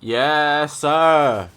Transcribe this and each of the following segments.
Yes, sir.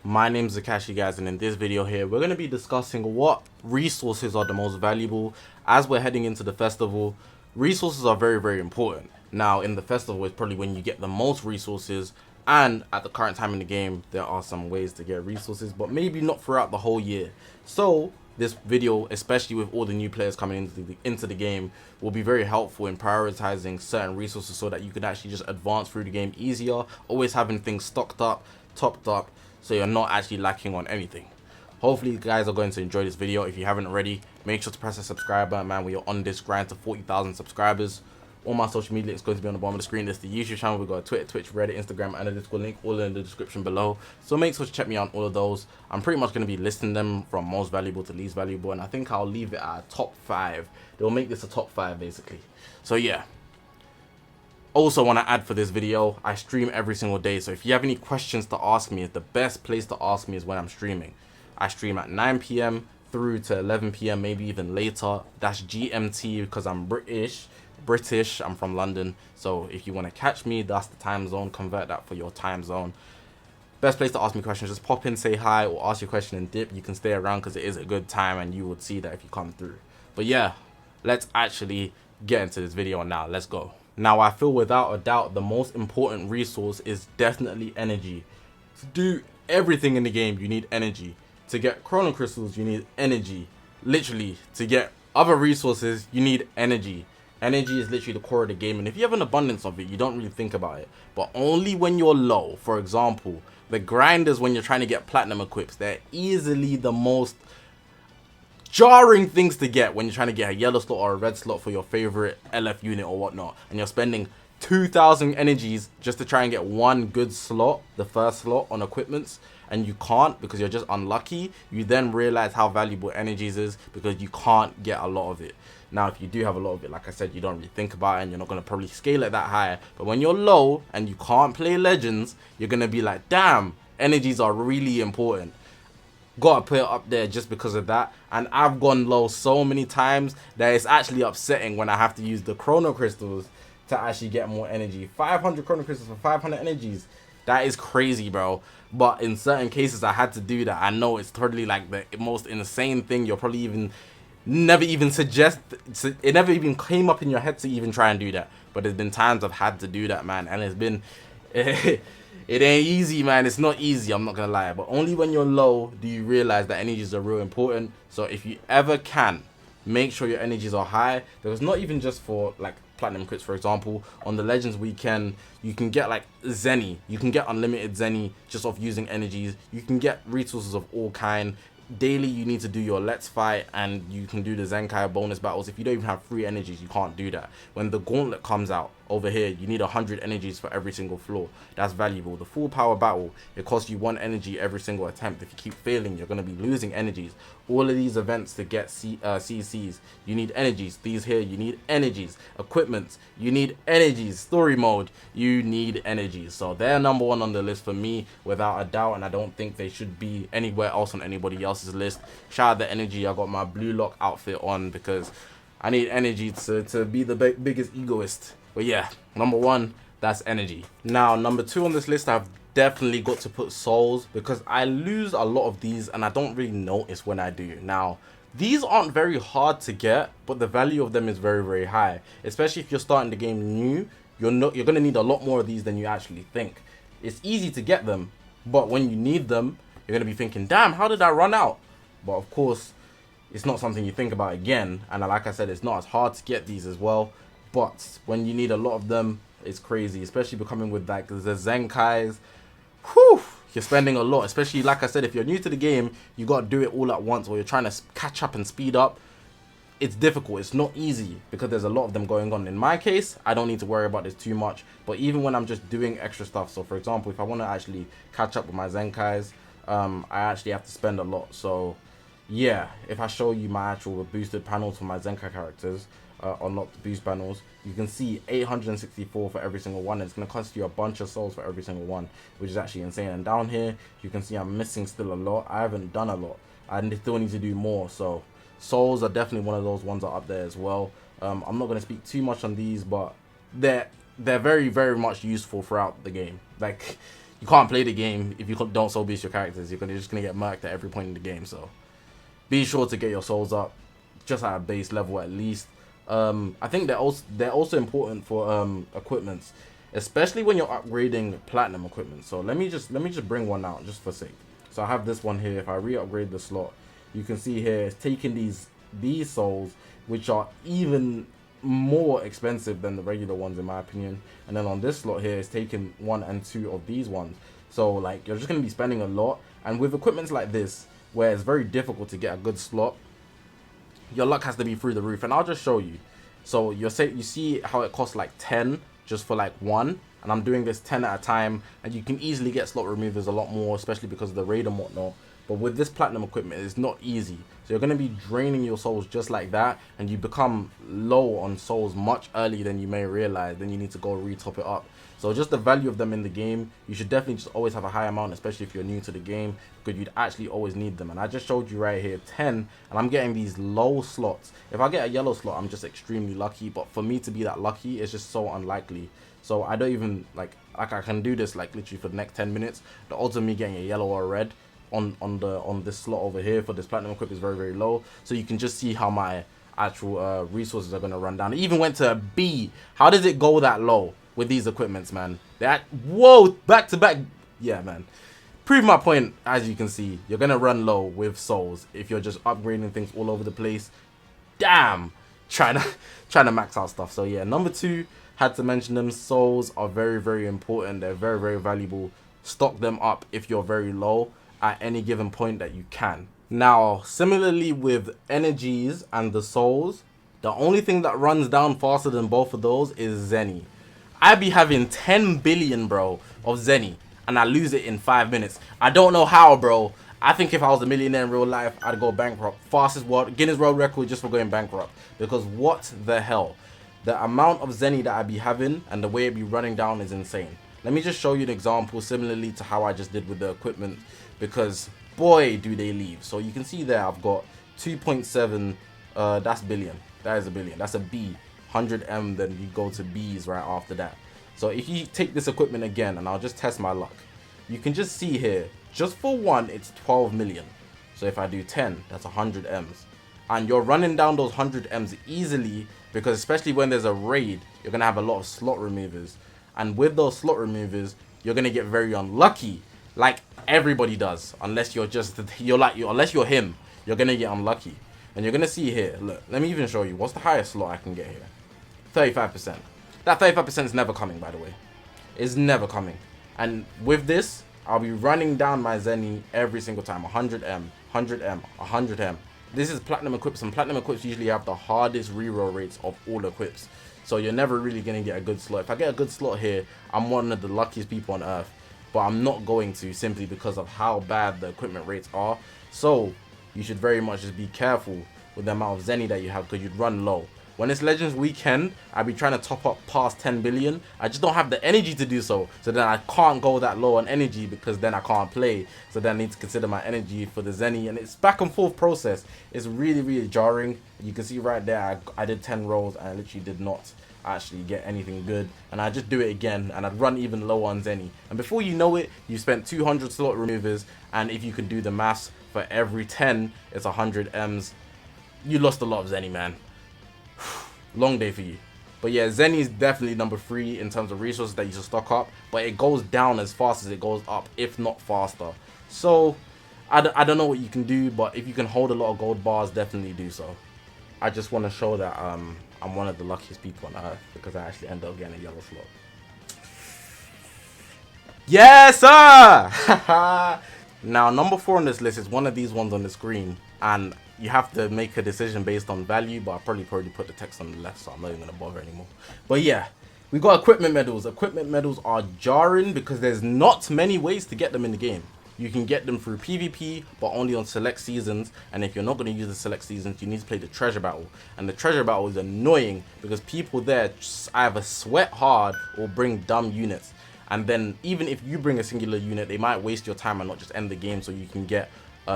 My name's Zakashi, guys, and in this video here, we're going to be discussing what resources are the most valuable as we're heading into the festival. Resources are very, very important. Now, in the festival, it's probably when you get the most resources, and at the current time in the game, there are some ways to get resources, but maybe not throughout the whole year. So, this video, especially with all the new players coming into the game, will be very helpful in prioritizing certain resources so that you can actually just advance through the game easier, always having things stocked up, topped up, so you're not actually lacking on anything. Hopefully you guys are going to enjoy this video. If you haven't already, make sure to press the subscribe button, man. We are on this grind to 40,000 subscribers. All my social media is going to be on the bottom of the screen. There's the YouTube channel. We've got Twitter, Twitch, Reddit, Instagram, and a Discord link, all in the description below. So make sure to check me out on all of those. I'm pretty much going to be listing them from most valuable to least valuable, and I think I'll leave it at a top 5. They'll make this a top 5 basically. So yeah. Also want to add for this video, I stream every single day, so if you have any questions to ask me, the best place to ask me is when I'm streaming. I stream at 9 p.m. through to 11 p.m, maybe even later. That's GMT because I'm British, I'm from London, so if you want to catch me, that's the time zone. Convert that for your time zone. Best place to ask me questions, just pop in, say hi, or ask your question and dip. You can stay around because it is a good time and you would see that if you come through. But yeah, let's actually get into this video now. Let's go. Now, I feel without a doubt the most important resource is definitely energy. To do everything in the game, you need energy. To get chrono crystals, you need energy. Literally, to get other resources, you need energy. Energy is literally the core of the game, and if you have an abundance of it, you don't really think about it. But only when you're low. For example, the grinders, when you're trying to get platinum equips, they're easily the most jarring things to get when you're trying to get a yellow slot or a red slot for your favorite LF unit or whatnot, and you're spending 2,000 energies just to try and get one good slot, the first slot on equipments, and you can't because you're just unlucky. You then realize how valuable energies is because you can't get a lot of it. Now, if you do have a lot of it, like I said, you don't really think about it and you're not going to probably scale it that high. But when you're low and you can't play legends, you're going to be like, damn, energies are really important. Gotta put it up there just because of that. And I've gone low so many times that it's actually upsetting when I have to use the chrono crystals to actually get more energy. 500 chrono crystals for 500 energies. That is crazy, bro. But in certain cases, I had to do that. I know it's totally like the most insane thing. You'll probably even never even suggest. It never even came up in your head to even try and do that. But there's been times I've had to do that, man. And it's been... It ain't easy, man. It's not easy, I'm not gonna lie. But only when you're low do you realize that energies are real important. So if you ever can, make sure your energies are high. Because not even just for like platinum crits, for example, on the Legends weekend, you can get like Zenny. You can get unlimited Zenny just off using energies. You can get resources of all kind. Daily, you need to do your Let's Fight, and you can do the Zenkai bonus battles. If you don't even have 3 energies, you can't do that. When the Gauntlet comes out over here, you need 100 energies for every single floor. That's valuable. The full power battle, it costs you 1 energy every single attempt. If you keep failing, you're going to be losing energies. All of these events to get CCs, you need energies. These here, you need energies. Equipments, you need energies. Story mode, you need energies. So they're number 1 on the list for me, without a doubt, and I don't think they should be anywhere else on anybody else's list. Shout out the energy. I got my blue lock outfit on because I need energy to be the biggest egoist. But yeah, number 1, that's energy. Now, number 2 on this list, I've definitely got to put souls because I lose a lot of these and I don't really notice when I do. Now, these aren't very hard to get, but the value of them is very, very high. Especially if you're starting the game new, you're going to need a lot more of these than you actually think. It's easy to get them, but when you need them, you're going to be thinking, damn, how did I run out? But of course, it's not something you think about again. And like I said, it's not as hard to get these as well. But when you need a lot of them, it's crazy. Especially becoming with like the Zenkais. Whew, you're spending a lot. Especially, like I said, if you're new to the game, you got to do it all at once, or you're trying to catch up and speed up. It's difficult. It's not easy because there's a lot of them going on. In my case, I don't need to worry about this too much. But even when I'm just doing extra stuff, so for example, if I want to actually catch up with my Zenkais, I actually have to spend a lot. So yeah, if I show you my actual boosted panels for my Zenkai characters, unlocked boost panels, you can see 864 for every single one. It's going to cost you a bunch of souls for every single one, which is actually insane. And down here, you can see I'm missing still a lot. I haven't done a lot. I still need to do more. So souls are definitely one of those ones that are up there as well. I'm not going to speak too much on these, but they're very, very much useful throughout the game. Like, you can't play the game if you don't soul boost your characters. You're just gonna get murked at every point in the game. So be sure to get your souls up, just at a base level at least. I think they're also important for equipments, especially when you're upgrading platinum equipment. So let me just bring one out just for sake. So I have this one here. If I re-upgrade the slot, you can see here it's taking these souls, which are even more expensive than the regular ones in my opinion, and then on this slot here it's taking 1 and 2 of these ones. So like you're just going to be spending a lot, and with equipments like this where it's very difficult to get a good slot, your luck has to be through the roof. And I'll just show you. So you see how it costs like 10 just for like one, and I'm doing this 10 at a time, and you can easily get slot removers a lot more, especially because of the raid and whatnot. But with this platinum equipment, it's not easy. So you're going to be draining your souls just like that, and you become low on souls much earlier than you may realize. Then you need to go re-top it up. So just the value of them in the game, you should definitely just always have a high amount, especially if you're new to the game, because you'd actually always need them. And I just showed you right here 10, and I'm getting these low slots. If I get a yellow slot, I'm just extremely lucky, but for me to be that lucky, it's just so unlikely. So I don't even like I can do this like literally for the next 10 minutes. The odds of me getting a yellow or a red on this slot over here for this platinum equip is very, very low. So you can just see how my actual resources are going to run down. It even went to a B. How does it go that low with these equipments, man? Whoa, back to back. Yeah, man. Prove my point. As you can see, you're going to run low with souls if you're just upgrading things all over the place. Damn, trying to max out stuff. So yeah, number 2, had to mention them. Souls are very, very important. They're very, very valuable. Stock them up if you're very low at any given point that you can. Now, similarly with energies and the souls, the only thing that runs down faster than both of those is Zenny. I be having 10 billion, bro, of Zenny, and I lose it in 5 minutes. I don't know how, bro. I think if I was a millionaire in real life, I'd go bankrupt. Fastest world, Guinness World Record just for going bankrupt. Because what the hell? The amount of Zenny that I be having and the way it be running down is insane. Let me just show you an example similarly to how I just did with the equipment, because boy do they leave. So you can see there I've got 2.7, that's billion. That is a billion. That's a B. 100M, then you go to B's right after that. So if you take this equipment again, and I'll just test my luck, you can just see here, just for one, it's 12 million. So if I do 10, that's 100 M's. And you're running down those 100 M's easily, because especially when there's a raid, you're going to have a lot of slot removers. And with those slot removers, you're going to get very unlucky, like everybody does, unless you're unless you're him, you're going to get unlucky. And you're going to see here, look, let me even show you, what's the highest slot I can get here? 35%. That 35% is never coming, by the way. It's never coming. And with this, I'll be running down my Zenny every single time. 100M, 100M, 100M. This is platinum equips, and platinum equips usually have the hardest reroll rates of all equips. So you're never really going to get a good slot. If I get a good slot here, I'm one of the luckiest people on earth. But I'm not going to, simply because of how bad the equipment rates are. So you should very much just be careful with the amount of Zenny that you have, because you'd run low. When it's Legends Weekend, I'll be trying to top up past 10 billion. I just don't have the energy to do so. So then I can't go that low on energy, because then I can't play. So then I need to consider my energy for the Zenny. And it's back and forth process. It's really, really jarring. You can see right there, I did 10 rolls and I literally did not actually get anything good. And I just do it again, and I'd run even lower on Zenny. And before you know it, you spent 200 slot removers. And if you can do the maths, for every 10, it's 100 M's. You lost a lot of Zenny, man. Long day for you. But yeah, Zenny is definitely number 3 in terms of resources that you should stock up, but it goes down as fast as it goes up, if not faster. So I don't know what you can do, but if you can hold a lot of gold bars, definitely do so. I just want to show that I'm one of the luckiest people on earth, because I actually end up getting a yellow slot. Yes, sir. Now, number 4 on this list is one of these ones on the screen, and you have to make a decision based on value, but I'll probably put the text on the left, so I'm not even going to bother anymore. But yeah, we got equipment medals. Equipment medals are jarring because there's not many ways to get them in the game. You can get them through PvP, but only on select seasons, and if you're not going to use the select seasons, you need to play the treasure battle. And the treasure battle is annoying because people there just either sweat hard or bring dumb units. And then even if you bring a singular unit, they might waste your time and not just end the game, so you can get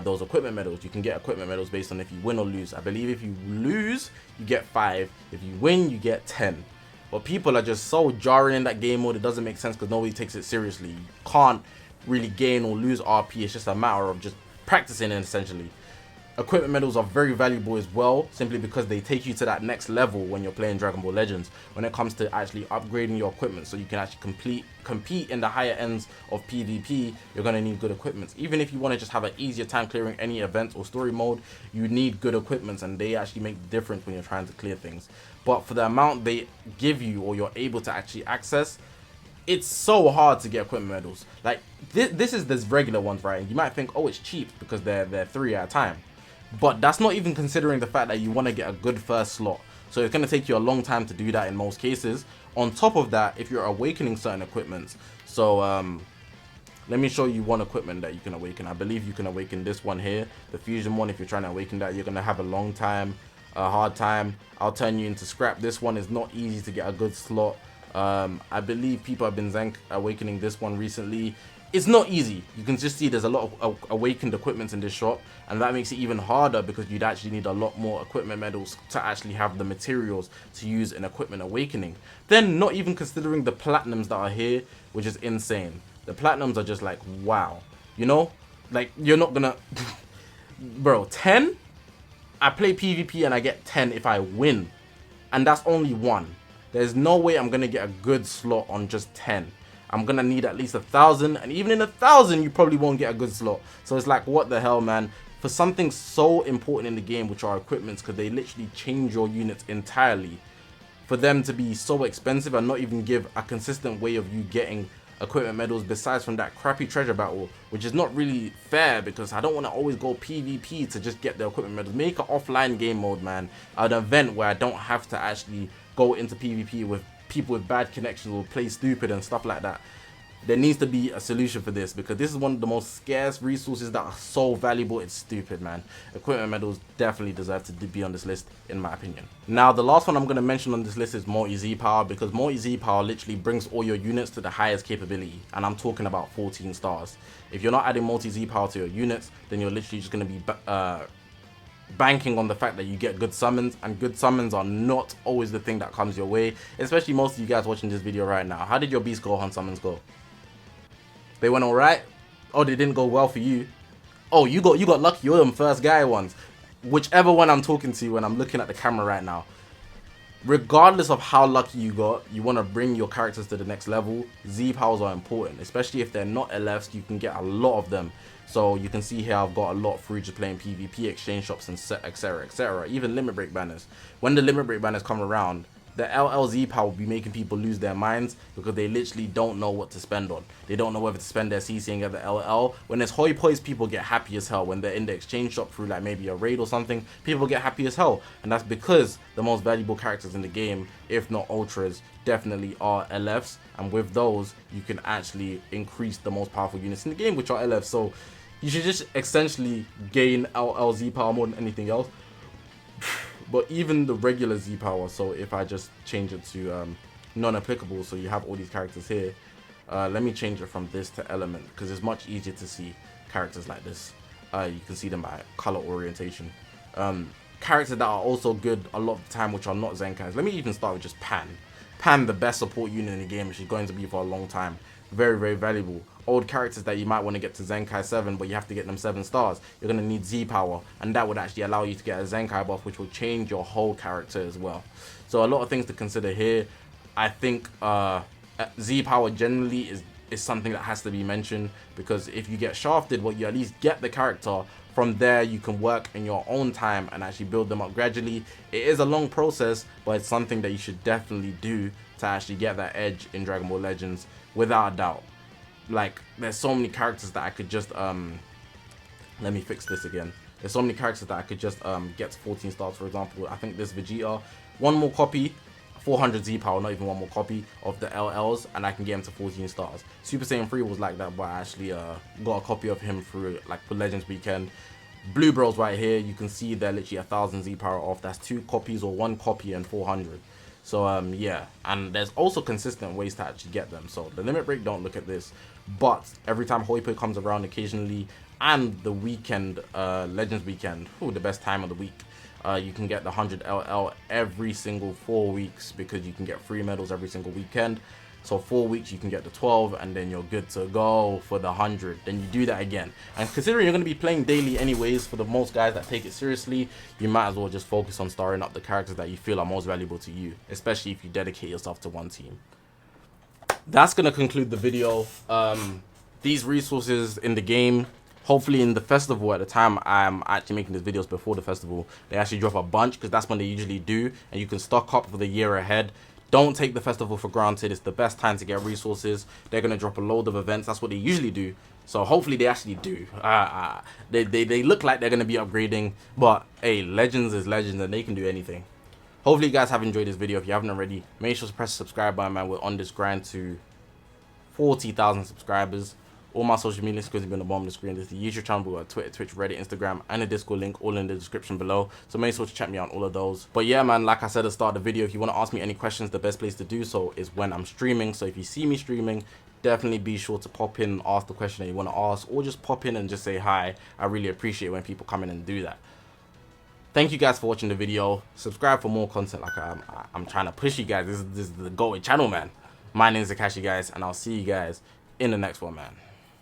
those equipment medals. You can get equipment medals based on if you win or lose. I believe if you lose, you get 5. If you win, you get 10. But people are just so jarring in that game mode, it doesn't make sense because nobody takes it seriously. You can't really gain or lose RP, it's just a matter of just practicing it essentially. Equipment medals are very valuable as well, simply because they take you to that next level when you're playing Dragon Ball Legends, when it comes to actually upgrading your equipment so you can actually compete in the higher ends of PvP. You're going to need good equipment. Even if you want to just have an easier time clearing any event or story mode, you need good equipment, and they actually make the difference when you're trying to clear things. But for the amount they give you or you're able to actually access, it's so hard to get equipment medals. Like this is this regular ones, right? And you might think, oh, it's cheap because they're 3 at a time. But that's not even considering the fact that you want to get a good first slot. So it's going to take you a long time to do that in most cases. On top of that, if you're awakening certain equipments, so let me show you one equipment that you can awaken. I believe you can awaken this one here, the fusion one. If you're trying to awaken that, you're going to have a hard time. I'll turn you into scrap. This one is not easy to get a good slot. I believe people have been awakening this one recently. It's not easy. You can just see there's a lot of awakened equipment in this shop, and that makes it even harder because you'd actually need a lot more equipment medals to actually have the materials to use in equipment awakening. Then not even considering the platinums that are here, which is insane. The platinums are just like, wow, you know, like you're not gonna bro, 10. I play PvP and I get 10 if I win, and that's only one. There's no way I'm gonna get a good slot on just 10. I'm gonna need at least 1,000, and even in 1,000 you probably won't get a good slot. So it's like, what the hell, man? For something so important in the game, which are equipments, because they literally change your units entirely, for them to be so expensive and not even give a consistent way of you getting equipment medals besides from that crappy treasure battle, which is not really fair because I don't want to always go PvP to just get the equipment medals. Make an offline game mode, man, an event where I don't have to actually go into PvP with people with bad connections or play stupid and stuff like that. There needs to be a solution for this, because this is one of the most scarce resources that are so valuable. It's stupid, man. Equipment medals definitely deserve to be on this list, in my opinion. Now, the last one I'm going to mention on this list is multi-Z power, because multi-Z power literally brings all your units to the highest capability, and I'm talking about 14 stars. If you're not adding multi-Z power to your units, then you're literally just going to be banking on the fact that you get good summons, and good summons are not always the thing that comes your way, especially most of you guys watching this video right now. How did your Beast Gohan summons go? They went alright? Oh, they didn't go well for you? Oh, you got lucky. You're them first guy ones. Whichever one I'm talking to when I'm looking at the camera right now, regardless of how lucky you got, you want to bring your characters to the next level. Z powers are important, especially if they're not LFs. You can get a lot of them. So you can see here I've got a lot through just playing PvP, exchange shops, and etc, etc. Even limit break banners. When the limit break banners come around, the LLZ power will be making people lose their minds because they literally don't know what to spend on. They don't know whether to spend their CC and get the LL. When there's hoi pois, people get happy as hell. When they're in the exchange shop through like maybe a raid or something, people get happy as hell. And that's because the most valuable characters in the game, if not ultras, definitely are LFs. And with those, you can actually increase the most powerful units in the game, which are LFs. So you should just essentially gain LLZ power more than anything else. But even the regular Z power, so if I just change it to non-applicable, so you have all these characters here. Let me change it from this to element, because it's much easier to see characters like this. You can see them by color orientation. Characters that are also good a lot of the time, which are not Zenkais. Let me even start with just Pan. Pan, the best support unit in the game, which is going to be for a long time. Very, very valuable. Old characters that you might want to get to Zenkai 7, but you have to get them 7 stars. You're going to need Z power, and that would actually allow you to get a Zenkai buff, which will change your whole character as well. So a lot of things to consider here. I think Z power generally is something that has to be mentioned, because if you get shafted, well, you at least get the character. From there, you can work in your own time and actually build them up gradually. It is a long process, but it's something that you should definitely do to actually get that edge in Dragon Ball Legends, without a doubt. Like, there's so many characters that I could just let me fix this again. There's so many characters that I could just get to 14 stars. For example, I think this Vegeta, one more copy, 400 Z power, not even one more copy of the LLs, and I can get him to 14 stars. Super Saiyan 3 was like that, but I actually got a copy of him through like for Legends Weekend. Blue Bros right here, you can see they're literally 1,000 Z power off. That's 2 copies or 1 copy and 400. So yeah, and there's also consistent ways to actually get them. So the limit break, don't look at this, but every time Hoipo comes around occasionally, and the weekend, Legends Weekend, the best time of the week, You can get the 100 LL every single 4 weeks because you can get free medals every single weekend. So 4 weeks you can get the 12 and then you're good to go for the 100. Then you do that again. And considering you're going to be playing daily anyways, for the most guys that take it seriously, you might as well just focus on starring up the characters that you feel are most valuable to you, especially if you dedicate yourself to one team. That's going to conclude the video. These resources in the game, hopefully in the festival, at the time I'm actually making these videos before the festival, they actually drop a bunch because that's when they usually do, and you can stock up for the year ahead. Don't take the festival for granted. It's the best time to get resources. They're going to drop a load of events. That's what they usually do. So hopefully they actually do. They look like they're going to be upgrading, but hey, Legends is Legends and they can do anything. Hopefully you guys have enjoyed this video. If you haven't already, make sure to press the subscribe button, man. We're on this grind to 40,000 subscribers. All my social media links are going to be on the bottom of the screen. There's the YouTube channel, we've got Twitter, Twitch, Reddit, Instagram, and a Discord link, all in the description below. So make sure to check me out on all of those. But yeah, man, like I said at the start of the video, if you want to ask me any questions, the best place to do so is when I'm streaming. So if you see me streaming, definitely be sure to pop in and ask the question that you want to ask, or just pop in and just say hi. I really appreciate when people come in and do that. Thank you guys for watching the video. Subscribe for more content. Like I'm trying to push you guys. This is the go-to channel, man. My name is Zakashi, guys, and I'll see you guys in the next one, man.